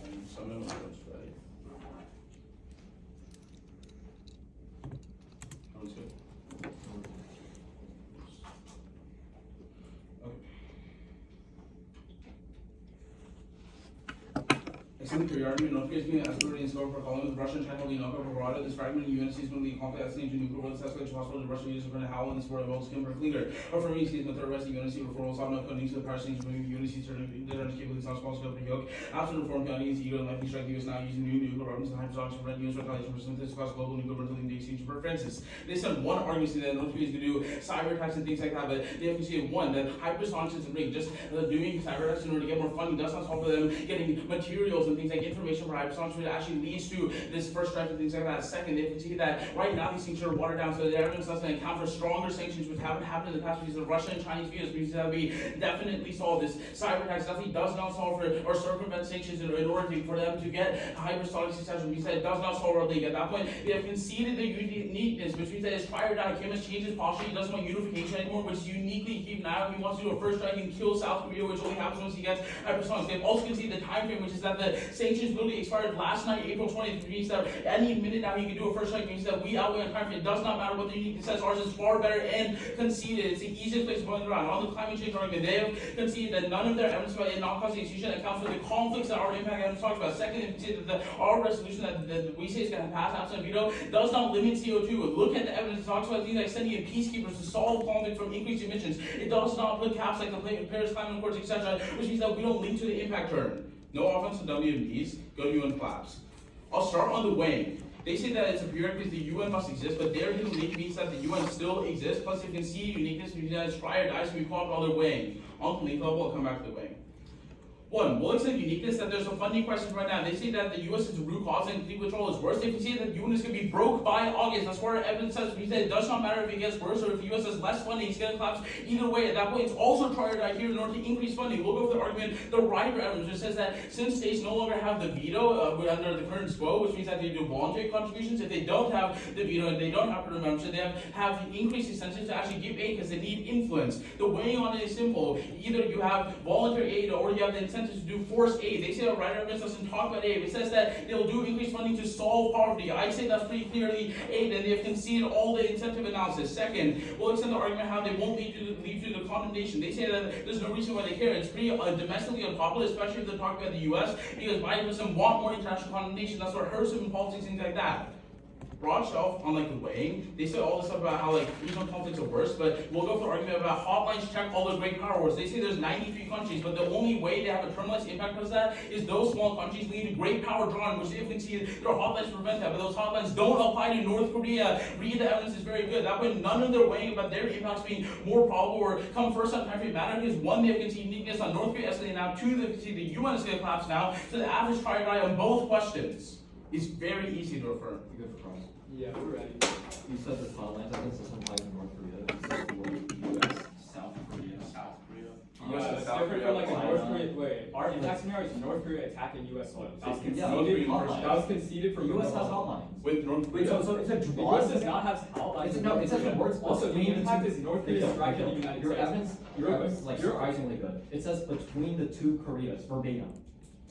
And some of them are ready. That was good. Okay. Extended career argument, notification as per in scope for calling with Russian China leading up abroad. This fragment in UNSC's been leading conflict escalating to nuclear war. This escalates possible to Russian users for how and the sport of world skin for cleaner. Or for me, sees the third rest of UNSC reform will solve no coding to the power stations between UNSC certain capabilities not responsible for yoke. After reform county is eager and likely strike the US now using new nuclear weapons and hypersonics to prevent US retaliation for synthesis across global nuclear brutally in the exchange for Francis. They said one argument saying that North Korea is going to do cyber attacks and things like that, but they have to say one that hypersonics is rigged. Just doing cyber attacks in order to get more funding does not solve for them getting materials and things like information for hypersonics, which actually leads to this first strike and things like that. Second, they can see that right now these things are watered down, so the evidence doesn't account for stronger sanctions, which haven't happened in the past because of Russia and Chinese views, because that we definitely solve this cyber attacks. Definitely does not solve for or circumvent sanctions in order for them to get hypersonic success. We said it does not solve our league. At that point, they have conceded the uniqueness, which means that his prior die Kim has changed his posture. He doesn't want unification anymore, which is uniquely keep now. He wants to do a first strike and kill South Korea, which only happens once he gets hypersonics. They've also conceded the time frame, which is that the sanctions literally expired last night, April 20th, which means that any minute now he can do a first strike, means that we outweigh on time frame. It does not matter what the uniqueness says, ours is far better and conceded. It's the easiest place going around. On the climate change argument, they have conceded that none of their evidence about it not causing extinction accounts for the conflicts that our impact evidence talks about. Second, they conceded that our resolution that we say is going to pass absent veto does not limit CO2. Look at the evidence. It talks about things like sending in peacekeepers to solve conflict from increased emissions. It does not put caps like the Paris Climate Accords, etc., which means that we don't link to the impact turn. No offense to WMDs, go to UN collapse. I'll start on the weighing. They say that it's a prerequisite the UN must exist, but their hidden link means that the UN still exists, plus they can see uniqueness between that prior dies, so we call it other weighing. On the link level, I'll come back to the weighing. One, we'll accept uniqueness that there's a funding crisis right now. They say that the US is the root cause and complete withdrawal is worse. They can see that the UN is going to be broke by August. That's where our evidence says. We said it does not matter if it gets worse or if the US has less funding, it's going to collapse. Either way, at that point, it's also tried here in order to increase funding. We'll go for the argument, the Rider evidence, which says that since states no longer have the veto under the current SPO, which means that they do voluntary contributions, if they don't have the veto and they don't have permanent membership, they have increased incentive to actually give aid because they need influence. The weighing on it is simple. Either you have voluntary aid or you have the incentive to do forced aid. They say that Rider evidence doesn't talk about aid. It says that they'll do increased funding to solve poverty. I'd say that's pretty clearly aid, and they have conceded all the incentive analysis. Second, we'll extend the argument how they won't lead to the condemnation. They say that there's no reason why they care. It's pretty domestically unpopular, especially if they're talking about the US, because Biden want more international condemnation. That's what hurts them in politics, things like that. Broad shelf on like the weighing, they say all this stuff about how like regional conflicts are worse, but we'll go for the argument about hotlines check all the great power wars. They say there's 93 countries, but the only way they have a terminalist impact because of that is those small countries lead to great power drawn, which they can see there are hotlines to prevent that, but those hotlines don't apply to North Korea. Read the evidence is very good. That way none of their weighing about their impacts being more probable or come first on time frame matter because one, they have conceded uniqueness on North Korea escalating now, two, they have conceded the UN is going to collapse now, so the average prior die on both questions is very easy to affirm. You good for cross? Yeah, we're ready. You said the hotline evidence doesn't apply to North Korea. You said the word US, South Korea. South Korea. Yeah, it's South different Korea from like a applies North on- Korea way. Our impact scenario is North Korea attacking US soil. That was Yeah, conceded. hotlines. That was conceded from The US has rebuttal. hotlines. With North Wait, Korea. so it's a The draw? US does not have hotlines. It's in no, North it says the Korea. words Also, the between impact two- is North They Korea don't, striking they the don't. United Your States. evidence, your evidence is like surprisingly good. It says between the two Koreas, verbatim.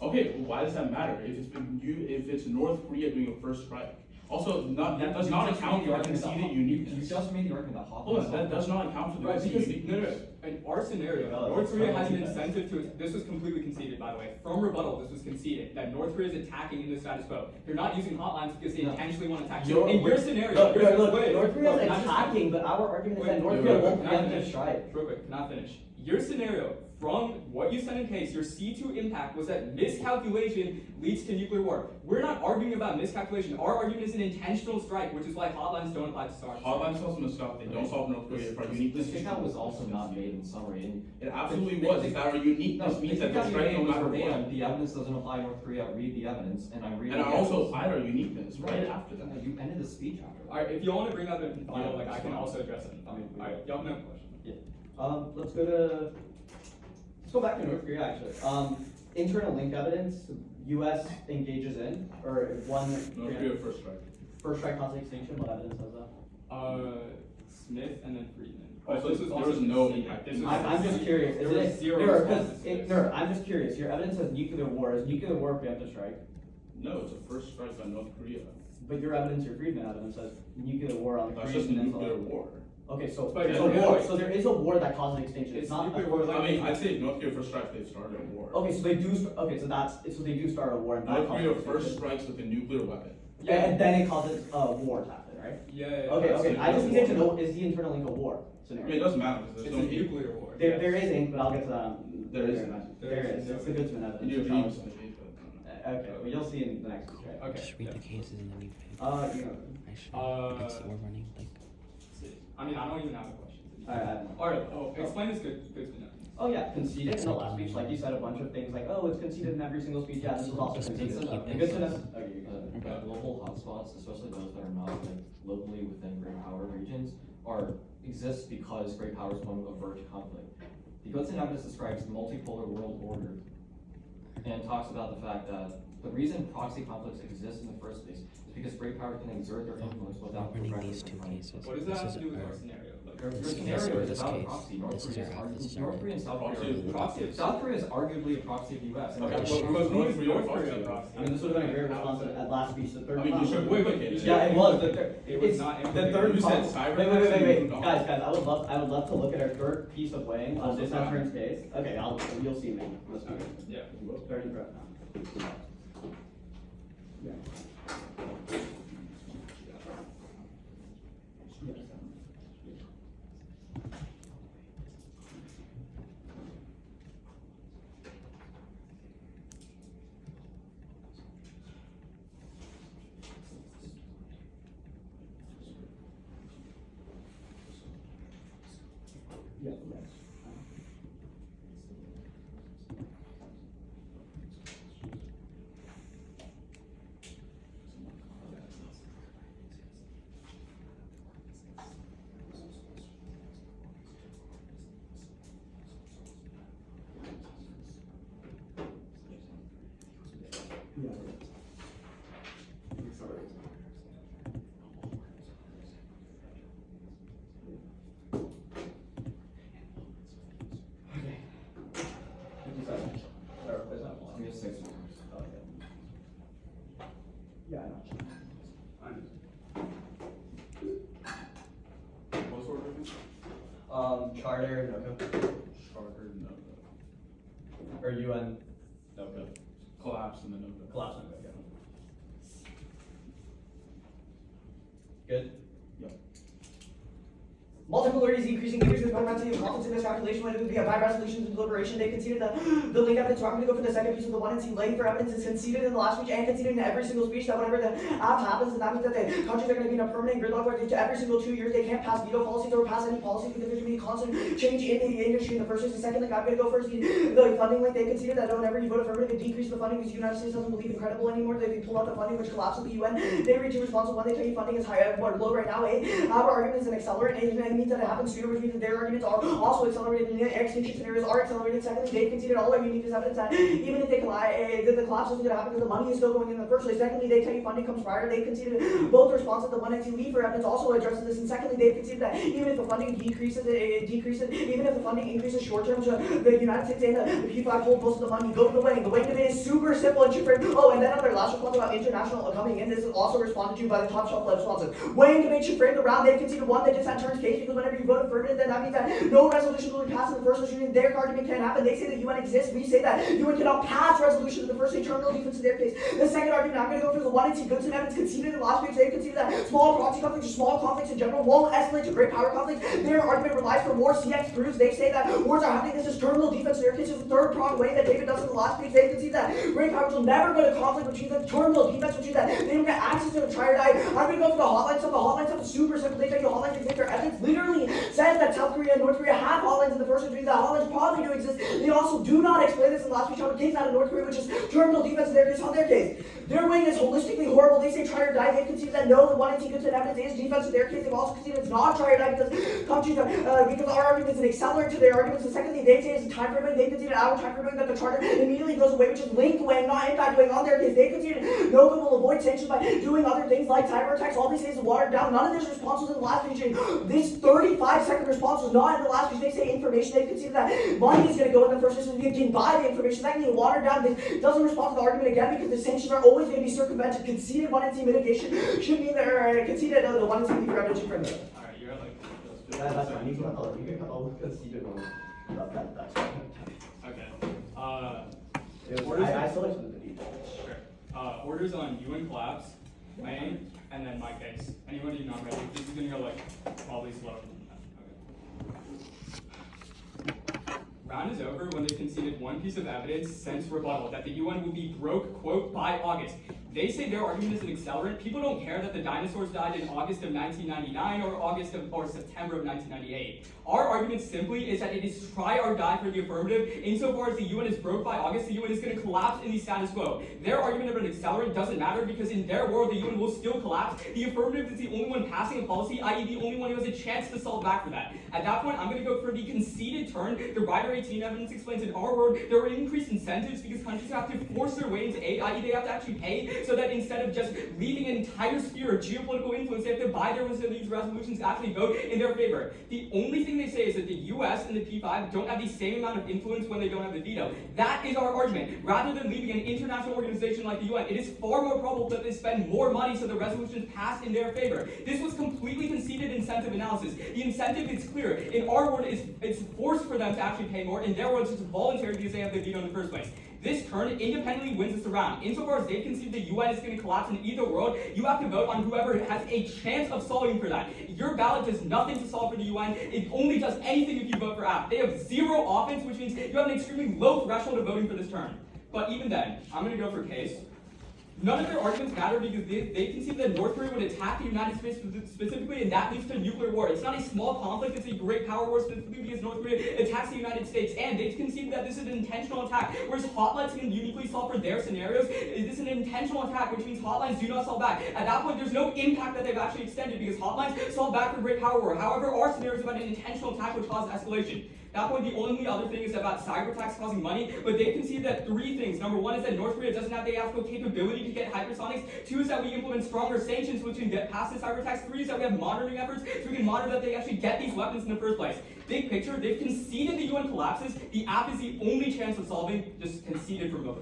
Okay, well, why does that matter? If it's North Korea doing a first strike. Also, that does not account for the conceded uniqueness. You just made the argument that Hold on, that does not account for the Right, because conceded no, uniqueness. in our scenario, No, North it's Korea not has an defense. incentive to. This was completely conceded, by the way. From rebuttal, this was conceded that North Korea is attacking in the status quo. They're not using hotlines because they No. intentionally want to attack. Your- In your scenario, Look, wait, North Korea look, is can I just- attacking, but our argument is Wait, that North wait, Korea wait, won't can I preempt finish? the strike. Real quick, can I finish? Your scenario, from what you said in case, your C2 impact was that miscalculation leads to nuclear war. We're not arguing about miscalculation. Our argument is an intentional strike, which is why hotlines don't apply to SARS. Hotlines solve some stuff. They don't solve North Korea for uniqueness. This kick out was also not made in summary. And It absolutely was. It's that our uniqueness means that the strike no matter what. The evidence doesn't apply to North Korea. Read the evidence, and I'm reading. And I the also evidence. applied our uniqueness right after that. You ended the speech after. Alright, if you want to bring up an Yeah, like I it's can fine. also address it. Alright, y'all have no question. Let's go back to North Korea actually. Internal link evidence, US engages in, or one North Korea first strike. first strike cause extinction, what evidence has that? Friedman. Also, This there also was no conceded. impact. This was I'm just curious, There is was it, zero no, response because, to this. no, I'm just curious, your evidence says nuclear war, is nuclear war a preemptive strike? No, it's a first strike by North Korea. But your evidence, your Friedman evidence says nuclear war on the That's Korean just a Peninsula. nuclear war. Okay, so But it's a yeah, war, wait. so there is a war that caused extinction, it's It's not a nuclear war, I mean, I'd say if North Korea first strikes, they've started a war. Okay, so they do, okay, so they do start a war and that North causes Korea extinction. first strikes with a nuclear weapon. And then it causes a war to happen, right? Yeah. Okay, I just nuclear needed to war. know, is the internal link a war I mean, it scenario? doesn't matter because It's there's a no nuclear war. There is ink, but I'll get to that, There is. There is, it's the Goodsman And evidence. you which agree I'll- with something, but I don't know. Okay, well, you'll see in the next, right? Okay. Just read the cases in the newspaper. You know, It's we're running like. I mean, I don't even have a question. alright, Alright, explain this good evidence. oh yeah, conceded in the last speech, like you said, a bunch of things like, oh, it's conceded in every single speech, yeah, this is also conceded. The Goodsman evidence, okay, you can go ahead. Global hotspots, especially those that are not like locally within great power regions, exist because great powers want to avert conflict. The Goodson evidence describes the multipolar world order and talks about the fact that the reason proxy conflicts exist in the first place is because great powers can exert their influence without We're running direct these two confront. cases. What does This that have is to do with our our. scenario? Your This is scenario is this about a case. proxy. This is our- North Korea and South Proxy Korea. is proxy. South Korea is arguably a proxy of the U.S. and Okay, they're- well, because North Korea North proxy. Korea proxy. I mean, this would have been a great response at last speech, the third. I mean, you part. should Wait, implicate you it. Yeah, it was, the third, It was it's, not the implicated. third You said part. cyber Wait, attacks and guys, I would love to look at our third piece of weighing on Also this fine. veteran's case. Okay, you'll see me, let's do it. Yeah. Starting prep now. Yeah. Yeah, yes. Yeah. Sorry. Okay. 57. Sorry, what is that? We have 6 seconds. Okay. Yeah, I know. What's order again? Charter, no go. Charter, no go. Or UN, No go. Collapse and then no go. collapse, no go, yeah. Good? Multipolarity is increasing leaders with momentum and confidence in this calculation when it would be a by resolution to deliberation. They conceded the link evidence. So I'm going to go for the second piece of the 1 and 2 link for evidence is conceded in the last speech and conceded in every single speech that whenever the app happens, and that means that the countries are going to be in a permanent gridlock where every single 2 years they can't pass veto policies or pass any policies because there's going to be constant change in the industry in the first place. The second link I'm going to go first, the funding link. They conceded that whenever you vote affirmative, it decreases the funding because the United States doesn't believe in credible anymore. They pull out the funding, which collapses the UN. They reach a response when they tell you funding is high or low right now. Our argument is an accelerant, and it means that it happens sooner, which means that their arguments are also accelerated and extinction scenarios are accelerated. Secondly, they've conceded all our uniqueness evidence that even if they the collapse isn't going to happen because the money is still going in the first place. Secondly, they tell you funding comes prior. They've conceded both responses. The 1 and 2 leave for evidence also addresses this. And secondly, they've conceded that even if the funding decreases, it decreases. Even if the funding increases short term, so the United States and the P5 hold most of the money. Go to the weighing. The weighing debate is super simple and cheaper. Oh, and then on their last response about international coming in, this is also responded to by the top shelf responses. Weighing debate should frame the round. They've conceded one. They just had turns case because whenever you vote affirmative, then that means that no resolution will be passed in the first resolution. Their argument can't happen. They say that UN exists. We say that UN cannot pass resolution in the first terminal defense in their case. The second argument, I'm going to go for the 1 and 2 Goodson evidence conceded in the last page. They've conceded that small proxy conflicts or small conflicts in general won't escalate to great power conflicts. Their argument relies for more CX crews. They say that wars are happening. This is terminal defense in their case. Is the third pronged way that David does in the last page. They concede that great powers will never go to conflict, which means that terminal defense, which means that they don't get access to the triad. I'm going to go for the hotline stuff. The hotline stuff is super simple. They tell you hotline exist. Their evidence literally says that South Korea and North Korea have hotlines in the first, which means that hotlines probably do exist. They also do not explain this in the last speech how it takes out of North Korea, which is terminal defense in their case on their case. Their wing is holistically horrible. They say try or die. They've conceded that no, the one and good evidence is defense. In their case, they've also conceded it's not try or die because because our argument is an accelerant to their arguments. And secondly, they say it's a time frame. They conceded our time frame that the charter immediately goes away, which is linked wing, not impact wing. On their case, they conceded NOVA will avoid sanctions by doing other things like cyber attacks. All they say is watered down. None of this response was in the last page. This 35-second response was not in the last page. They say information. They've conceded that money is going to go in the first instance. We can buy the information. Secondly, watered down. This doesn't respond to the argument again because the sanctions are always going to be circumvented. Conceded 1NC mitigation should mean they're conceded the 1NC for evidence framework. Alright, you're at like That's fine. You can cut all the conceded ones. That's fine. okay. I selected the default. Sure. Orders on UN collapse, main, and then my case. Anybody not ready? This is gonna go like probably slow. Okay. Round is over when they conceded one piece of evidence since rebuttal that the UN will be broke, quote, by August. They say their argument is an accelerant. People don't care that the dinosaurs died in August of 1999 or September of 1998. Our argument simply is that it is try or die for the affirmative. Insofar as the UN is broke by August, the UN is going to collapse in the status quo. Their argument of an accelerant doesn't matter because in their world, the UN will still collapse. The affirmative is the only one passing a policy, i.e. the only one who has a chance to solve back for that. At that point, I'm going to go for the conceded turn. The Rider 18 evidence explains in our world, there are increased incentives because countries have to force their way into aid, i.e. they have to actually pay, so that instead of just leaving an entire sphere of geopolitical influence, they have to buy their way to these resolutions to actually vote in their favor. The only thing they say is that the US and the P5 don't have the same amount of influence when they don't have the veto. That is our argument. Rather than leaving an international organization like the UN, it is far more probable that they spend more money so the resolutions pass in their favor. This was completely conceded incentive analysis. The incentive is clear. In our world, it's forced for them to actually pay more. In their world, it's just voluntary because they have the veto in the first place. This turn independently wins us the round. Insofar as they concede the UN is going to collapse in either world, you have to vote on whoever has a chance of solving for that. Your ballot does nothing to solve for the UN. It only does anything if you vote for AF. They have zero offense, which means you have an extremely low threshold of voting for this turn. But even then, I'm going to go for case. None of their arguments matter because they concede that North Korea would attack the United States specifically, and that leads to nuclear war. It's not a small conflict, it's a great power war specifically because North Korea attacks the United States, and they've conceded that this is an intentional attack, whereas hotlines can uniquely solve for their scenarios. This is an intentional attack, which means hotlines do not solve back. At that point, there's no impact that they've actually extended because hotlines solve back for great power war. However, our scenario is about an intentional attack which caused escalation. At that point, the only other thing is about cyber attacks causing money, but they conceded that three things. Number one is that North Korea doesn't have the actual capability to get hypersonics. Two is that we implement stronger sanctions which can get past the cyber attacks. Three is that we have monitoring efforts so we can monitor that they actually get these weapons in the first place. Big picture, they've conceded the UN collapses. The app is the only chance of solving, just conceded for both.